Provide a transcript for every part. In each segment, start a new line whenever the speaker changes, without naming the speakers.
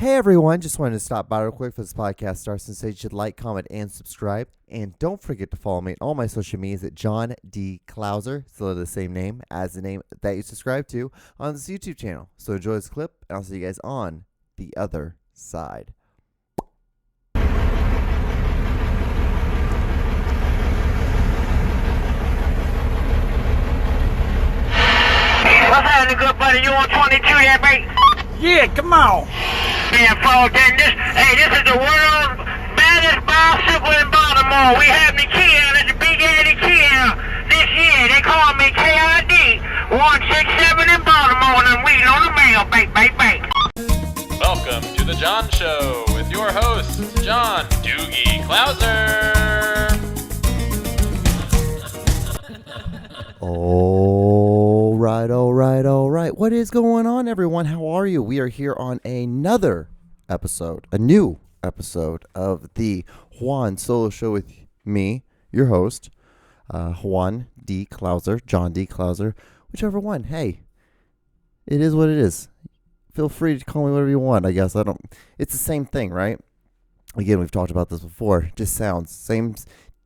Hey everyone, just wanted to stop by real quick for this podcast starts and say you should like, comment, and subscribe. And don't forget to follow me on all my social medias at John D. Klauser, still the same name as the name that you subscribe to on this YouTube channel. So enjoy this clip, and I'll see you guys on the other side.
What's happening, good buddy? You on 22 yet, mate?
Yeah, come on.
Man, folks, this is the world's baddest bicycle in Baltimore. We have the Kia, that's the Big Daddy Kia. This year, they call me KID 167 in Baltimore, and I'm waiting on the mail, bake.
Welcome to The John Show with your host, John Doogie Klauser.
All right. What is going on, everyone? How are you? We are here on another episode, a new episode of the Juan Solo Show with me, your host, Juan D. Klauser, John D. Klauser, whichever one. Hey, it is what it is. Feel free to call me whatever you want, I guess. It's the same thing, right? Again, we've talked about this before. Just sounds.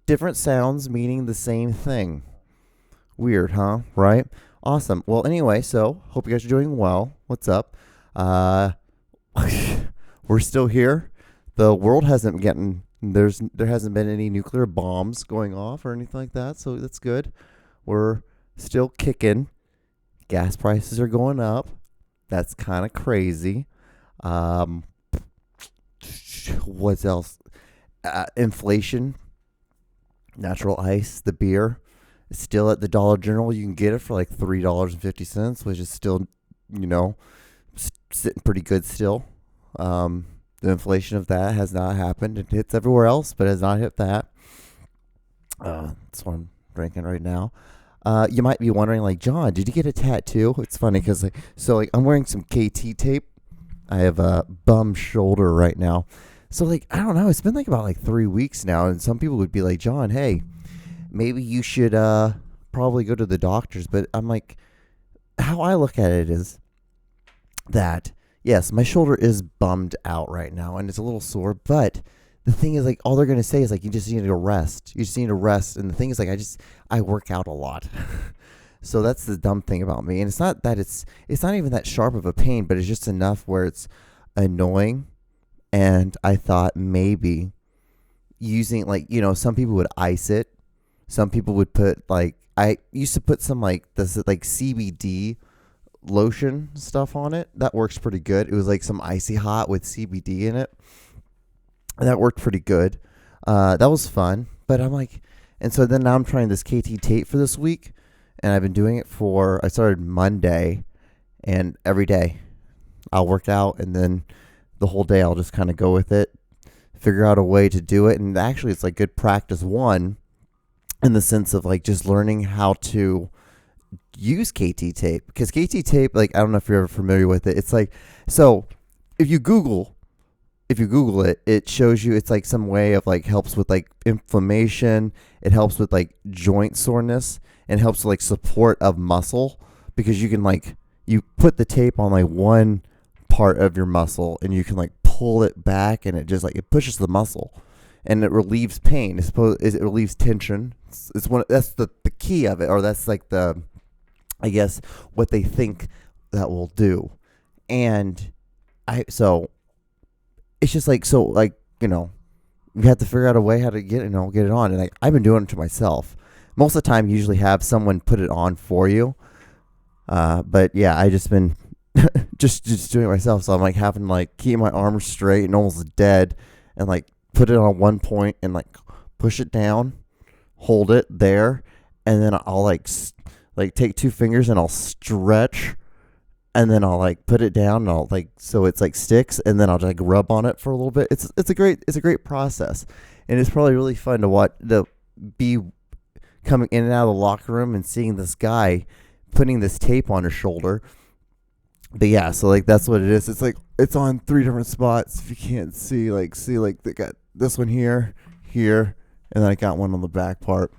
Different sounds meaning the same thing. Weird, huh? Right? Awesome. Well, anyway, so hope you guys are doing well. What's up? We're still here. The world hasn't there hasn't been any nuclear bombs going off or anything like that, so that's good. We're still kicking. Gas prices are going up. That's kind of crazy. What else? Inflation. Natural ice, the beer. It's still at the Dollar General. You can get it for like $3.50, which is still, sitting pretty good still. The inflation of that has not happened. It hits everywhere else, but has not hit that. That's what I'm drinking right now. You might be wondering, like, John, did you get a tattoo? It's funny because, I'm wearing some KT tape. I have a bum shoulder right now. So, I don't know. It's been about 3 weeks now, and some people would be like, John, hey, maybe you should probably go to the doctors. But I'm like, how I look at it is that, yes, my shoulder is bummed out right now, and it's a little sore. But the thing is, all they're going to say is, you just need to rest. You just need to rest. And the thing is, I work out a lot. So that's the dumb thing about me. And it's not that it's not even that sharp of a pain, but it's just enough where it's annoying. And I thought maybe using, some people would ice it. Some people would put, I used to put some, this CBD lotion stuff on it. That works pretty good. It was, some icy hot with CBD in it. And that worked pretty good. That was fun. But I'm and so then now I'm trying this KT tape for this week. And I've been doing it I started Monday. And every day I'll work out. And then the whole day I'll just kind of go with it. Figure out a way to do it. And actually it's good practice one. In the sense of just learning how to use KT tape. Because KT tape, I don't know if you're ever familiar with it. It's so if you Google it, it shows you it's some way of helps with inflammation. It helps with joint soreness and helps with support of muscle, because you can you put the tape on one part of your muscle and you can pull it back, and it just it pushes the muscle and it relieves pain. It relieves tension. That's the key of it, or that's the, I guess, what they think that will do. And so it's just you have to figure out a way how to get it on. And I've been doing it to myself. Most of the time, you usually have someone put it on for you. But yeah, I just been just doing it myself. So I'm having to keep my arms straight and almost dead, and put it on one point and push it down, hold it there, and then I'll take two fingers and I'll stretch, and then I'll put it down, and I'll so it's sticks, and then I'll just rub on it for a little bit. It's a great process, and it's probably really fun to watch, to be coming in and out of the locker room and seeing this guy putting this tape on his shoulder. But yeah, so that's what it is. It's it's on 3 different spots. If you can't see, they got this one here, and then I got one on the back part.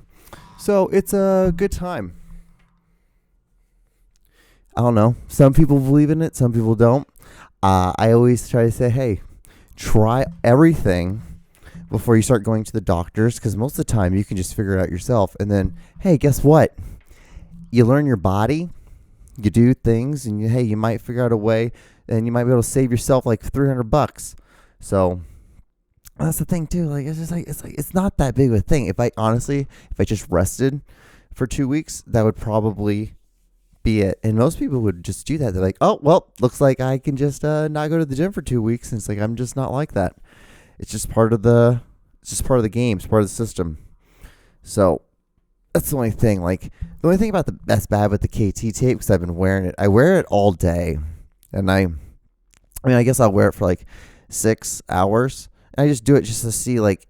So it's a good time. I don't know. Some people believe in it. Some people don't. I always try to say, hey, try everything before you start going to the doctors, because most of the time you can just figure it out yourself. And then, hey, guess what? You learn your body, you do things, and hey, you might figure out a way, and you might be able to save yourself like $300. So that's the thing too. Like it's not that big of a thing. If I just rested for 2 weeks, that would probably be it. And most people would just do that. They're like, oh well, looks like I can just not go to the gym for 2 weeks. And it's like, I'm just not like that. It's just part of the game. It's part of the system. So that's the only thing. Like the only thing about that's bad with the KT tape, because I've been wearing it. I wear it all day, and I guess I'll wear it for like 6 hours. And I just do it just to see like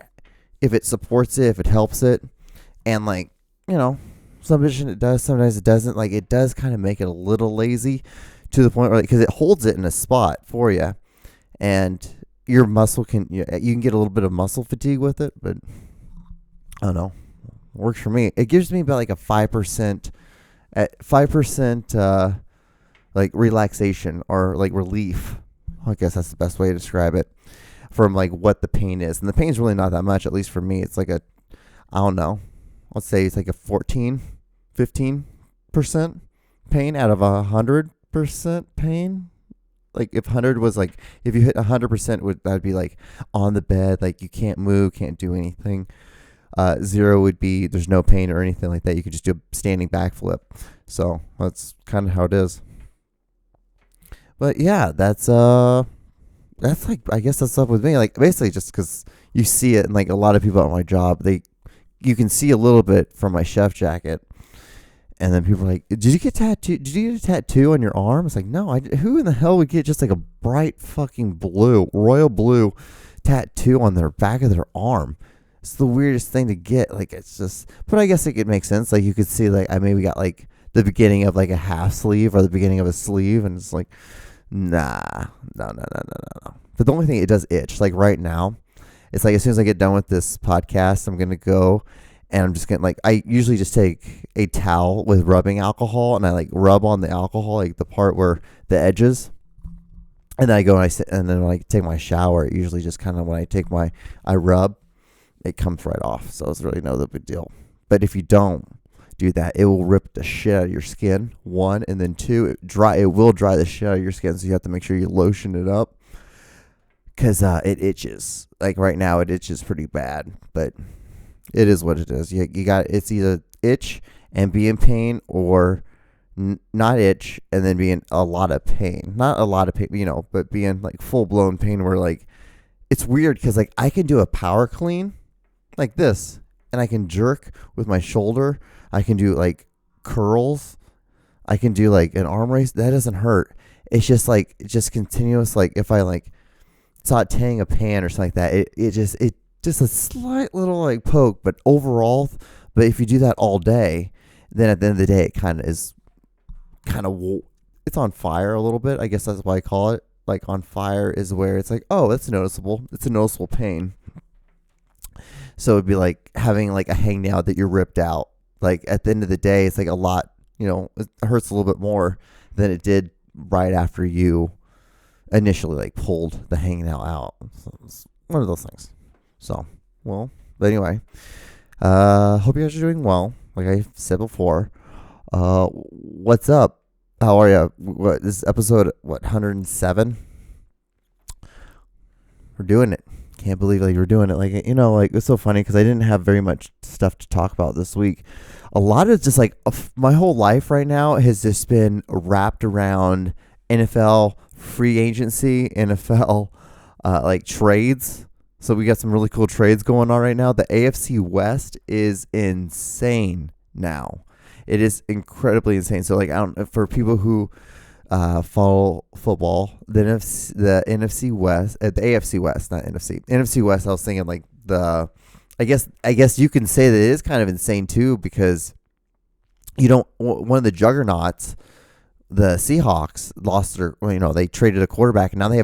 if it supports it, if it helps it, and like sometimes it does, sometimes it doesn't. Like it does kind of make it a little lazy to the point where, because it holds it in a spot for you, and your muscle you can get a little bit of muscle fatigue with it, but I don't know. Works for me. It gives me about like a 5% like relaxation or like relief. I guess that's the best way to describe it, from like what the pain is. And the pain's really not that much, at least for me. It's like I don't know. Let's say it's like a 15% pain out of 100% pain. Like if 100 was like, if you hit 100%, that'd be like on the bed, like you can't move, can't do anything. 0 would be there's no pain or anything like that. You could just do a standing backflip. So that's kind of how it is. But yeah, that's like, I guess that's up with me. Like basically just because you see it, and like a lot of people at my job, you can see a little bit from my chef jacket. And then people are like, did you get a tattoo on your arm? It's like, no, who in the hell would get just like a bright fucking royal blue tattoo on their back of their arm? It's the weirdest thing to get. Like, it's just, but I guess it could make sense. Like you could see like I maybe got like the beginning of like a half sleeve or the beginning of a sleeve. And it's like, no. But the only thing, it does itch. Like right now, it's like as soon as I get done with this podcast, I'm going to go and I'm just going to like, I usually just take a towel with rubbing alcohol and I like rub on the alcohol, like the part where the edges. And then I go and I sit, and then when I take my shower, usually just kind of when I rub, it comes right off. So it's really no big deal. But if you don't do that, it will rip the shit out of your skin, 1, and then 2, it will dry the shit out of your skin, so you have to make sure you lotion it up, because it itches. Like right now it itches pretty bad, but it is what it is. You got, it's either itch and be in pain, or not itch and then be in a lot of pain. Not a lot of pain, but be in like full blown pain, where like it's weird because like I can do a power clean like this, and I can jerk with my shoulder. I can do like curls. I can do like an arm raise. That doesn't hurt. It's just like, continuous. Like if I like sauteing a pan or something like that, it just a slight little like poke, but overall, but if you do that all day, then at the end of the day, it kind of it's on fire a little bit. I guess that's why I call it like on fire, is where it's like, oh, it's noticeable. It's a noticeable pain. So it'd be like having like a hangnail that you ripped out. Like at the end of the day, it's like a lot, it hurts a little bit more than it did right after you initially like pulled the hangnail out. So it's one of those things. So, well, but anyway, hope you guys are doing well. Like I said before, what's up? How are you? What, this is episode 107? We're doing it. Can't believe like we're doing it. Like, like it's so funny because I didn't have very much stuff to talk about this week. A lot of just like my whole life right now has just been wrapped around NFL free agency, NFL like trades. So we got some really cool trades going on right now. The AFC West is insane now. It is incredibly insane. So like, for people who follow football, the NFC West, the AFC West, not NFC West. I was thinking like I guess you can say that it is kind of insane too, because one of the juggernauts, the Seahawks, lost their, they traded a quarterback, and now they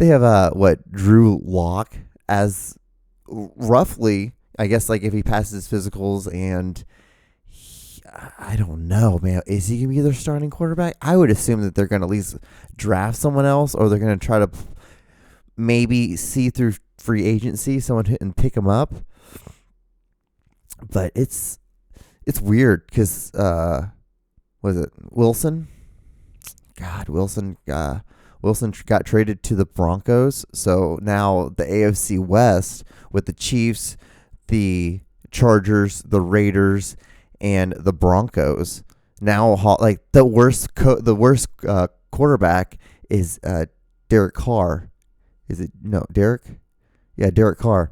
have Drew Lock as roughly, I guess, like if he passes physicals and I don't know, man. Is he going to be their starting quarterback? I would assume that they're going to at least draft someone else, or they're going to try to maybe see through free agency someone and pick him up. But it's weird because was it Wilson? God, Wilson got traded to the Broncos, so now the AFC West with the Chiefs, the Chargers, the Raiders, and the Broncos. Now, like the worst quarterback is Derek Carr. Is it no Derek? Yeah, Derek Carr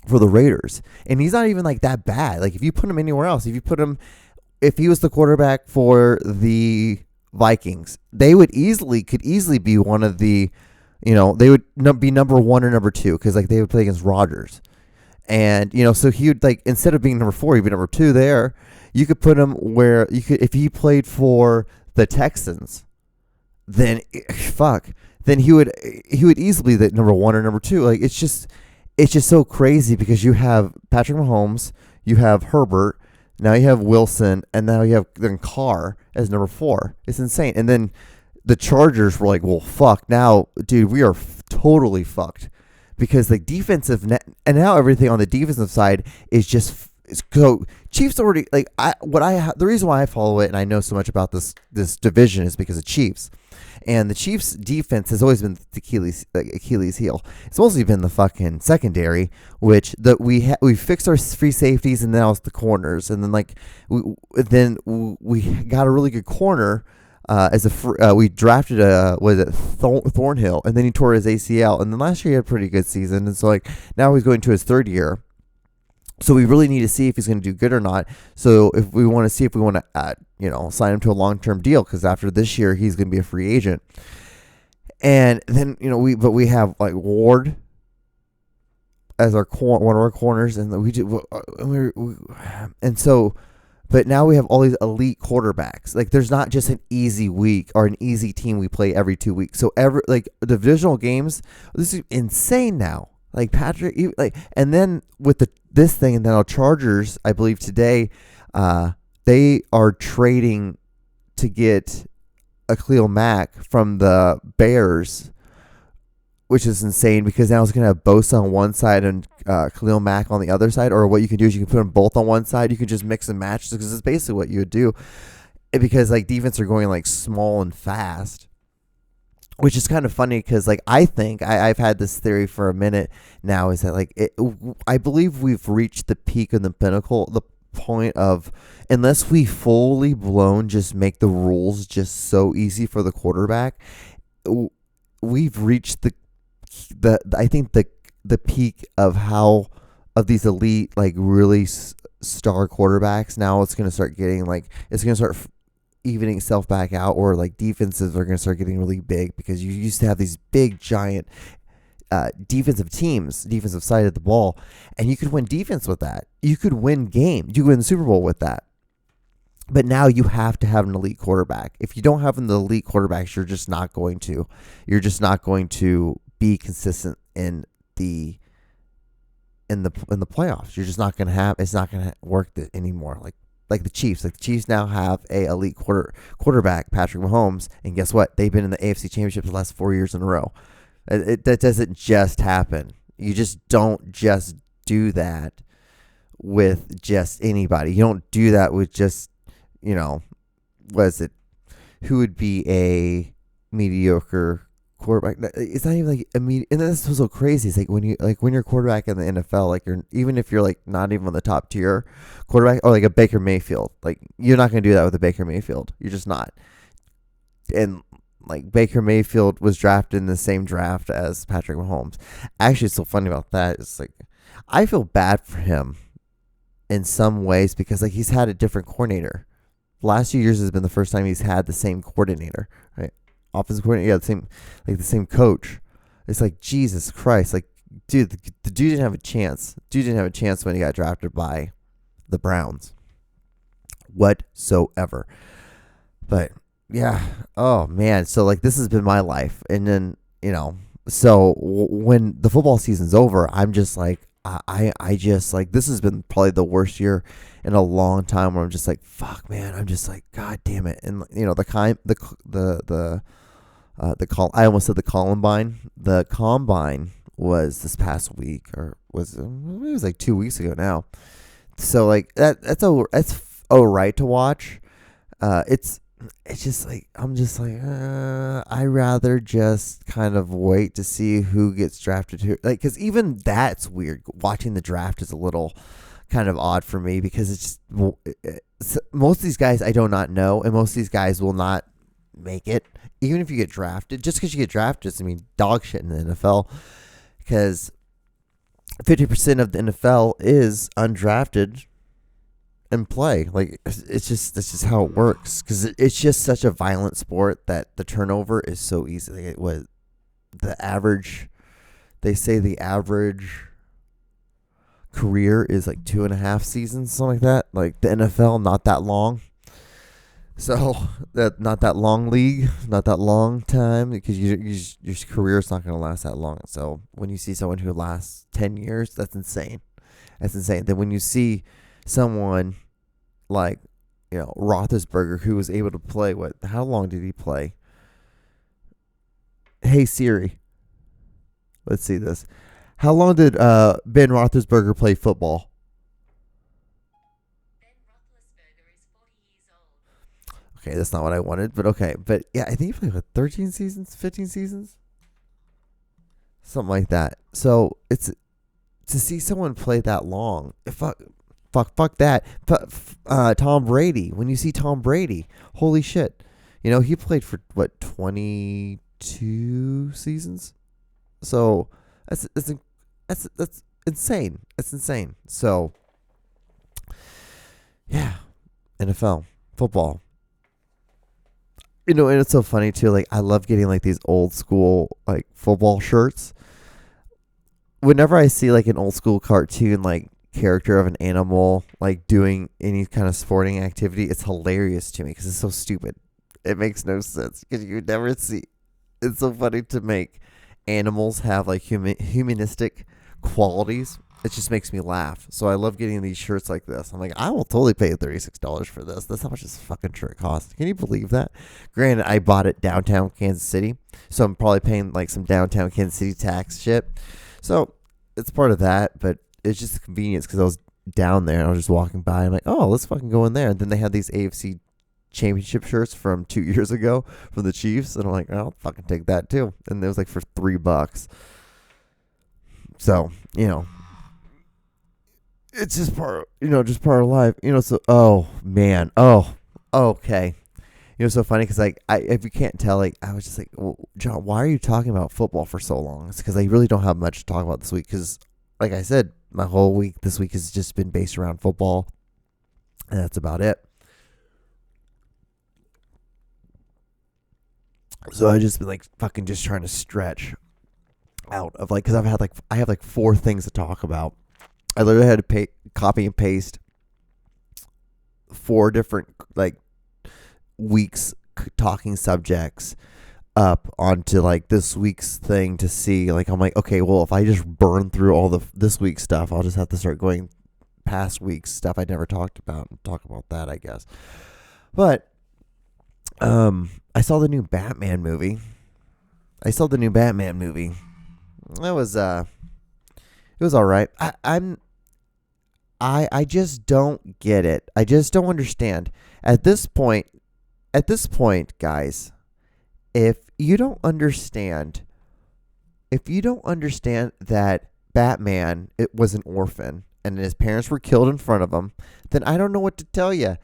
for the Raiders, and he's not even like that bad. Like if you put him anywhere else, if he was the quarterback for the Vikings, they could easily be one of the, they would be number 1 or number 2 because like they would play against Rodgers. And, so he would, like, instead of being number 4, he'd be number 2 there. You could put him where if he played for the Texans, then he would easily be the number 1 or number 2. Like, it's just so crazy because you have Patrick Mahomes, you have Herbert, now you have Wilson, and now you have then Carr as number 4. It's insane. And then the Chargers were like, well, fuck, now, dude, we are totally fucked. Because like and now everything on the defensive side is just so Chiefs already like the reason why I follow it and I know so much about this division is because of Chiefs, and the Chiefs defense has always been the Achilles heel. It's mostly been the fucking secondary, which we fixed our free safeties and now it's the corners, and then like we got a really good corner. We drafted Thornhill, and then he tore his ACL, and then last year he had a pretty good season, and so like now he's going to his 3rd year, so we really need to see if he's going to do good or not. So if we want to sign him to a long-term deal, because after this year he's going to be a free agent, and then we have like Ward as one of our corners, and But now we have all these elite quarterbacks. Like there's not just an easy week or an easy team we play every 2 weeks. So the divisional games, this is insane now. Like Patrick, and then with this thing, and then our Chargers, I believe today, they are trading to get a Khalil Mack from the Bears, which is insane because now it's going to have Bosa on one side and Khalil Mack on the other side. Or what you can do is you can put them both on one side. You can just mix and match because it's basically what you would do. Because like defense are going like small and fast, which is kind of funny because like I think I've had this theory for a minute now is that like I believe we've reached the peak and the pinnacle, the point of unless we fully blown just make the rules just so easy for the quarterback, we've reached I think the peak of these elite like really star quarterbacks. Now it's going to start getting like it's going to start evening itself back out, or like defenses are going to start getting really big because you used to have these big giant defensive teams, defensive side of the ball, and you could win defense with that. You could win games. You could win the Super Bowl with that. But now you have to have an elite quarterback. If you don't have an elite quarterback, you're just not going to. You're just not going to be consistent in the playoffs. You're just not going to have. It's not going to work anymore. Like the Chiefs. Like the Chiefs now have a elite quarterback, Patrick Mahomes, and guess what? They've been in the AFC Championship the last 4 years in a row. That doesn't just happen. You just don't just do that with just anybody. You don't do that with just, who would be a mediocre quarterback? It's not even like and that's what's so crazy. It's like when you're a quarterback in the NFL, like even if you're like not even on the top tier quarterback, or like a Baker Mayfield, like you're not going to do that with a Baker Mayfield. You're just not. And like Baker Mayfield was drafted in the same draft as Patrick Mahomes. Actually, it's so funny about that. It's like I feel bad for him in some ways because like he's had a different coordinator. The last few years has been the first time he's had the same coordinator, right? Offensive coordinator, the same coach. It's like Jesus Christ, like dude, the dude didn't have a chance. Dude didn't have a chance when he got drafted by the Browns, whatsoever. But yeah, oh man, so like this has been my life, and then so when the football season's over, I'm just like I just like, this has been probably the worst year in a long time where I'm just like, fuck, man. I'm just like, God damn it. And I almost said the Columbine. The Combine was this past week, or it was like 2 weeks ago now. So like that's all right to watch. It's just like, I'm just like, I rather just kind of wait to see who gets drafted who. Like, because even that's weird. Watching the draft is a little kind of odd for me, because most of these guys I do not know, and most of these guys will not make it. Even if you get drafted, just because you get drafted doesn't mean dog shit in the NFL, because 50% of the NFL is undrafted and play. Like, that's just how it works, because it's just such a violent sport that the turnover is so easy. Like, they say the average career is like 2.5 seasons, something like that. Like the NFL, not that long. So that not that long league, not that long time, because your career is not going to last that long. So when you see someone who lasts 10 years, that's insane. That's insane. Then when you see someone like, Roethlisberger, who was able to play, how long did he play? Hey Siri, let's see this. How long did Ben Roethlisberger play football? Okay, that's not what I wanted, but okay. But yeah, I think he played 13 seasons, 15 seasons, something like that. So it's to see someone play that long. Fuck that. Tom Brady. When you see Tom Brady, holy shit, he played for 22 seasons. So that's insane. That's insane. So yeah, NFL football. And it's so funny too. Like, I love getting like these old school like football shirts. Whenever I see like an old school cartoon like character of an animal like doing any kind of sporting activity, it's hilarious to me because it's so stupid. It makes no sense because you would never see. It's so funny to make animals have like humanistic qualities. It just makes me laugh. So I love getting these shirts like this. I'm like, I will totally pay $36 for this. That's how much this fucking shirt costs. Can you believe that? Granted, I bought it downtown Kansas City, so I'm probably paying like some downtown Kansas City tax shit. So it's part of that, but it's just a convenience because I was down there and I was just walking by. I'm like, oh, let's fucking go in there. And then they had these AFC championship shirts from 2 years ago from the Chiefs, and I'm like, I'll fucking take that too. And it was like for $3. So it's just part of life, so, oh man. Oh, okay. It's so funny because like, if you can't tell, like, I was just like, well, John, why are you talking about football for so long? It's because I really don't have much to talk about this week, because like I said, my whole week this week has just been based around football, and that's about it. So I just been like fucking just trying to stretch out of like, because I have like 4 things to talk about. I literally had to copy and paste 4 different like weeks talking subjects up onto like this week's thing to see. Like, I'm like, okay, well, if I just burn through all this week's stuff, I'll just have to start going past week's stuff I never talked about and talk about that, I guess. But I saw the new Batman movie. That was it was all right. I just don't get it. I just don't understand. At this point, guys, if you don't understand that Batman, it was an orphan and his parents were killed in front of him, then I don't know what to tell you.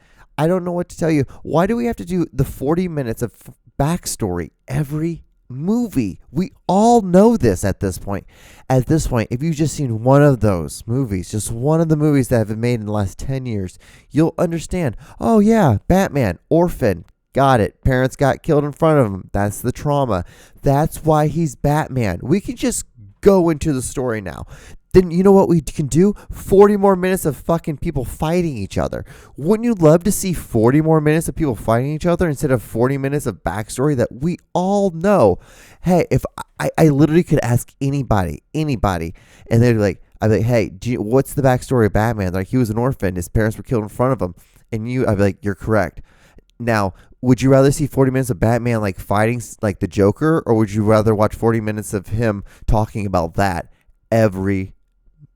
Why do we have to do the 40 minutes of backstory every movie? We all know this at this point. If you've just seen one of those movies, just one of the movies that have been made in the last 10 years, you'll understand. Oh yeah, Batman, orphan, got it. Parents got killed in front of him. That's the trauma. That's why he's Batman. We can just go into the story now. Then you know what we can do? 40 more minutes of fucking people fighting each other. Wouldn't you love to see 40 more minutes of people fighting each other instead of 40 minutes of backstory that we all know? Hey, if I literally could ask anybody, and they'd be like, I'd be like, hey, what's the backstory of Batman? Like, he was an orphan. His parents were killed in front of him. And I'd be like, you're correct. Now, would you rather see 40 minutes of Batman like fighting like the Joker, or would you rather watch 40 minutes of him talking about that every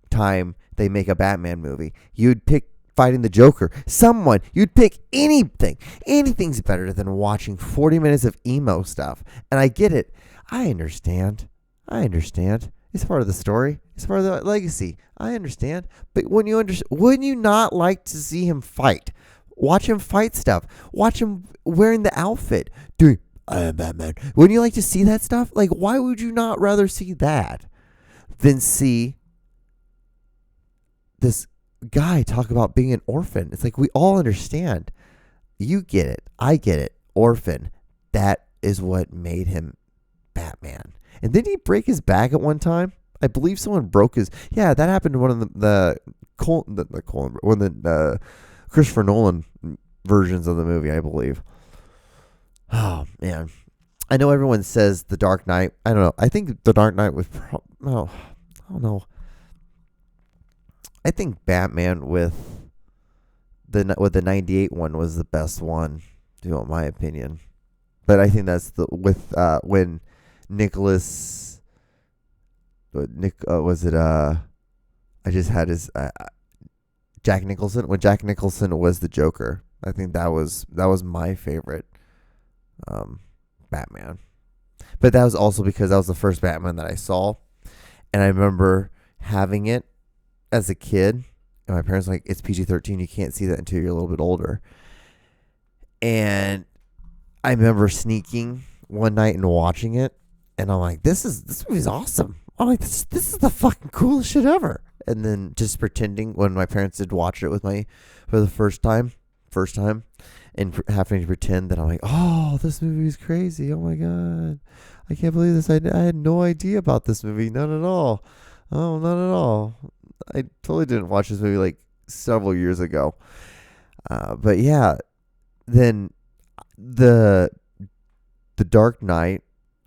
time they make a Batman movie? You'd pick fighting the Joker. You'd pick anything. Anything's better than watching 40 minutes of emo stuff. And I get it. I understand. It's part of the story. It's part of the legacy. I understand. But wouldn't you not like to see him fight? Watch him fight stuff. Watch him wearing the outfit. Dude, I am Batman. Wouldn't you like to see that stuff? Like, why would you not rather see that than see this guy talk about being an orphan? It's like, we all understand. You get it. I get it. Orphan. That is what made him Batman. And didn't he break his back at one time? I believe someone broke his. Yeah, that happened to one of the Christopher Nolan versions of the movie, I believe. Oh man, I know everyone says The Dark Knight. I don't know. I think The Dark Knight was. I don't know. I think Batman with the '98 one was the best one, in my opinion. But I think that's when Nicholas. Was it? I just had his. Jack Nicholson. When Jack Nicholson was the Joker, I think that was my favorite Batman. But that was also because that was the first Batman that I saw, and I remember having it as a kid, and my parents were like, it's PG-13. You can't see that until you're a little bit older. And I remember sneaking one night and watching it, and I'm like, this movie's awesome. I'm like, this is the fucking coolest shit ever. And then just pretending when my parents did watch it with me for the first time, and having to pretend that I'm like, oh, this movie is crazy. Oh my God. I can't believe this. I had no idea about this movie. None at all. Oh, not at all. I totally didn't watch this movie like several years ago. But yeah, then the Dark Knight,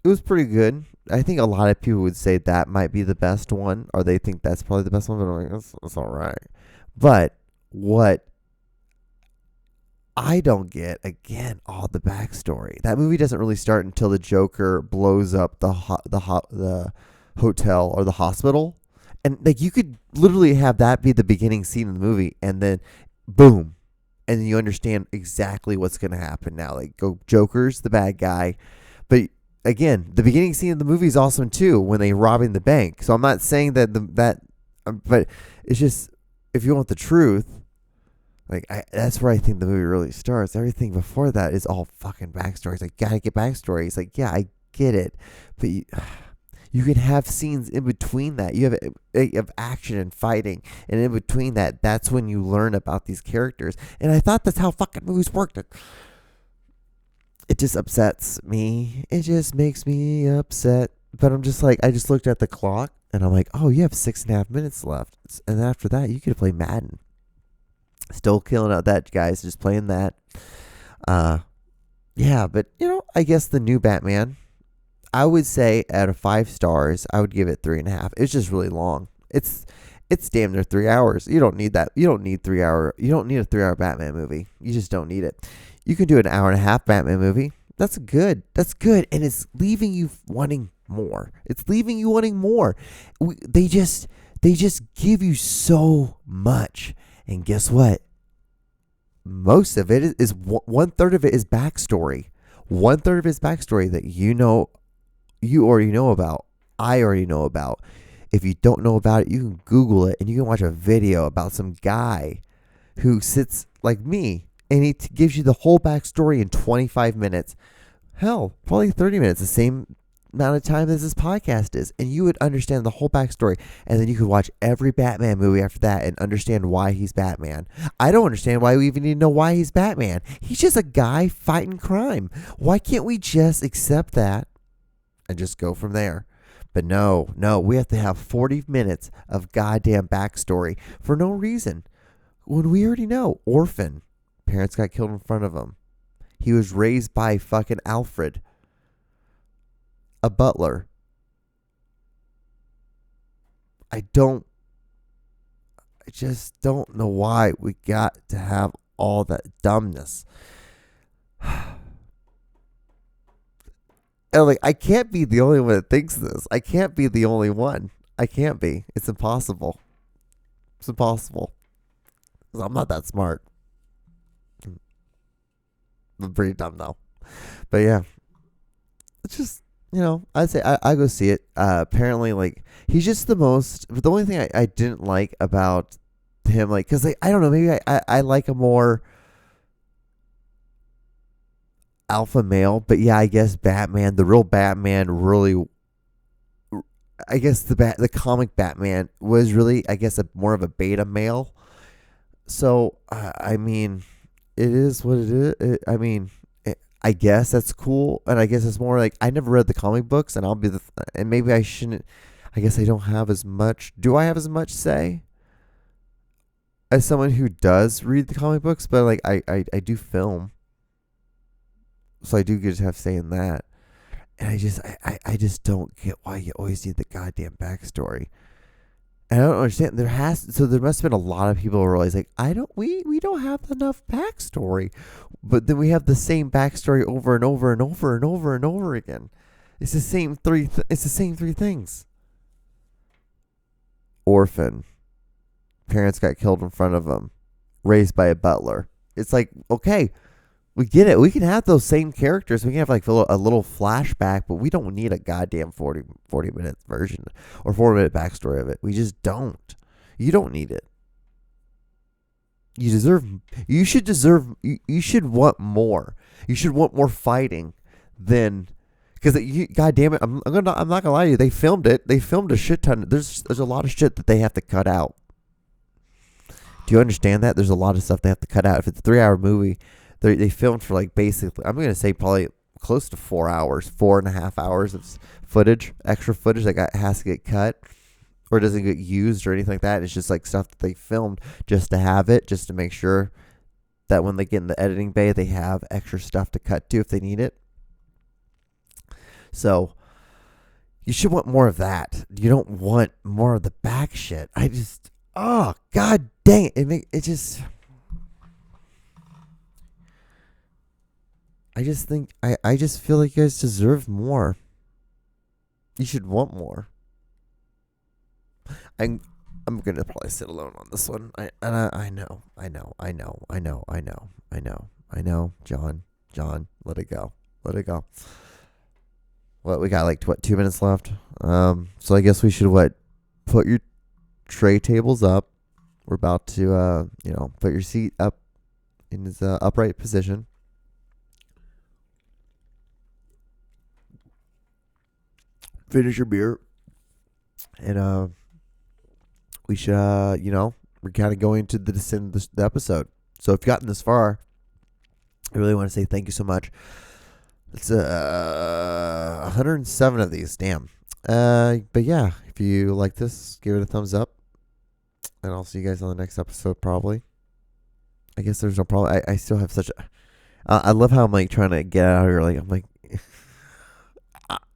it was pretty good. I think a lot of people would say that might be the best one, or they think that's probably the best one, but I'm like, that's all right. But what I don't get, again, all the backstory. That movie doesn't really start until the Joker blows up the hotel or the hospital. And like, you could literally have that be the beginning scene of the movie, and then boom, and then you understand exactly what's going to happen now. Like, Joker's the bad guy. But again, the beginning scene of the movie is awesome too, when they robbing the bank. So I'm not saying that but it's just, if you want the truth, like, that's where I think the movie really starts. Everything before that is all fucking backstory. It's like, gotta get backstory. It's like, yeah, I get it, but you can have scenes in between that. You have action and fighting, and in between that, that's when you learn about these characters. And I thought that's how fucking movies worked. It just upsets me. It just makes me upset. But I'm just like, I just looked at the clock, and I'm like, oh, you have 6.5 minutes left. And after that, you could play Madden. Still killing out that, guys. Just playing that. Yeah, but, I guess the new Batman, I would say out of 5 stars, I would give it 3.5. It's just really long. It's damn near 3 hours. You don't need that. You don't need a 3-hour Batman movie. You just don't need it. You can do an 1.5-hour Batman movie. That's good. And it's leaving you wanting more. They just give you so much. And guess what? Most of it is 1/3 of it is backstory. 1/3 of it is backstory that you already know about. I already know about. If you don't know about it, you can Google it, and you can watch a video about some guy who sits like me, and he gives you the whole backstory in 25 minutes. Hell, probably 30 minutes, the same amount of time as this podcast is, and you would understand the whole backstory. And then you could watch every Batman movie after that and understand why he's Batman. I don't understand why we even need to know why he's Batman. He's just a guy fighting crime. Why can't we just accept that and just go from there? But no, we have to have 40 minutes of goddamn backstory for no reason. When we already know, orphan, parents got killed in front of him. He was raised by fucking Alfred, a butler. I don't I just don't know why we got to have all that dumbness. And like, I can't be the only one that thinks this. I can't be the only one. I can't be. It's impossible. It's impossible. 'Cause I'm not that smart. I'm pretty dumb though. But yeah, it's just, I'd say I go see it. Apparently, like, he's just the most. The only thing I didn't like about him, like, because like, I don't know, maybe I like a more alpha male. But yeah, I guess Batman, the real Batman, really. I guess the comic Batman was really, I guess, more of a beta male. So I mean, it is what it is. I guess that's cool, and I guess it's more like I never read the comic books, and and maybe I shouldn't. I guess I don't have as much. Do I have as much say as someone who does read the comic books? But like I do film, so I do get to have say in that. And I just don't get why you always need the goddamn backstory. And I don't understand. There must have been a lot of people who realize like we don't have enough backstory, but then we have the same backstory over and over and over and over and over again. It's the same three. It's the same three things. Orphan, parents got killed in front of them, raised by a butler. It's like, okay, we get it. We can have those same characters. We can have like a little flashback, but we don't need a goddamn 40 minute version or 4-minute backstory of it. We just don't. You don't need it. You should want more. You should want more fighting than, because God damn it, I'm not gonna lie to you. They filmed it. They filmed a shit ton. There's a lot of shit that they have to cut out. Do you understand that? There's a lot of stuff they have to cut out. If it's a 3-hour movie, they filmed for like basically, I'm going to say probably close to 4 hours, 4.5 hours of footage, extra footage that has to get cut or doesn't get used or anything like that. It's just like stuff that they filmed just to have it, just to make sure that when they get in the editing bay, they have extra stuff to cut to if they need it. So you should want more of that. You don't want more of the back shit. Oh, God dang it. It just... I just think I just feel like you guys deserve more. You should want more. I'm gonna probably sit alone on this one. I know. John, let it go. Well, we got like 2 minutes left. So I guess we should put your tray tables up. We're about to put your seat up in its upright position. Finish your beer, and we should we're kind of going to the end of the episode. So if you've gotten this far, I really want to say thank you so much. It's 107 of these, damn. But yeah, if you like this, give it a thumbs up, and I'll see you guys on the next episode probably. I guess there's no problem. I still have such a I love how I'm like trying to get out of here. Like I'm like.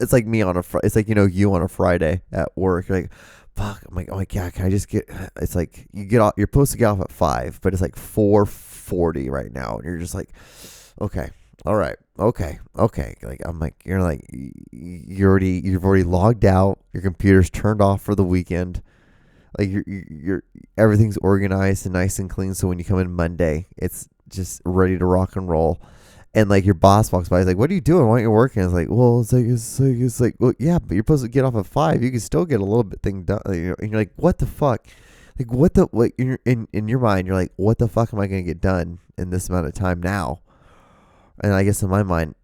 It's like me on it's like, you on a Friday at work. You're like, fuck. I'm like, oh my God, can I just get, it's like you get off, you're supposed to get off at 5, but it's like 4:40 right now. And you're just like, okay, all right. Okay. Like, I'm like, you've already logged out. Your computer's turned off for the weekend. Like you're everything's organized and nice and clean. So when you come in Monday, it's just ready to rock and roll. And like your boss walks by, he's like, "What are you doing? Why aren't you working?" It's like, well, it's like, well, yeah, but you're supposed to get off at 5. You can still get a little bit thing done. And you're like, what the fuck? Like, what in your mind, you're like, what the fuck am I gonna get done in this amount of time now? And I guess in my mind,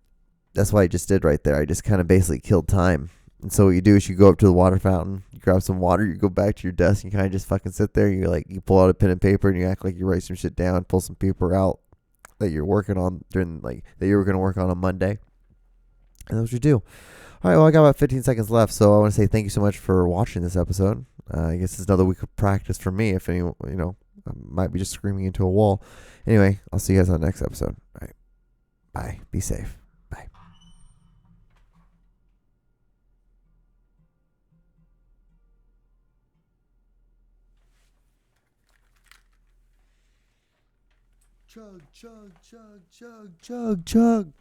that's what I just did right there. I just kind of basically killed time. And so what you do is you go up to the water fountain, you grab some water, you go back to your desk, and you kind of just fucking sit there. You pull out a pen and paper, and you act like you write some shit down, pull some paper out that you're working on that you were going to work on Monday. And that's what you do. All right, well, I got about 15 seconds left, so I want to say thank you so much for watching this episode. I guess it's another week of practice for me. If anyone, I might be just screaming into a wall. Anyway, I'll see you guys on the next episode. All right, bye. Be safe. Bye. chug, chug, chug, chug, chug, chug.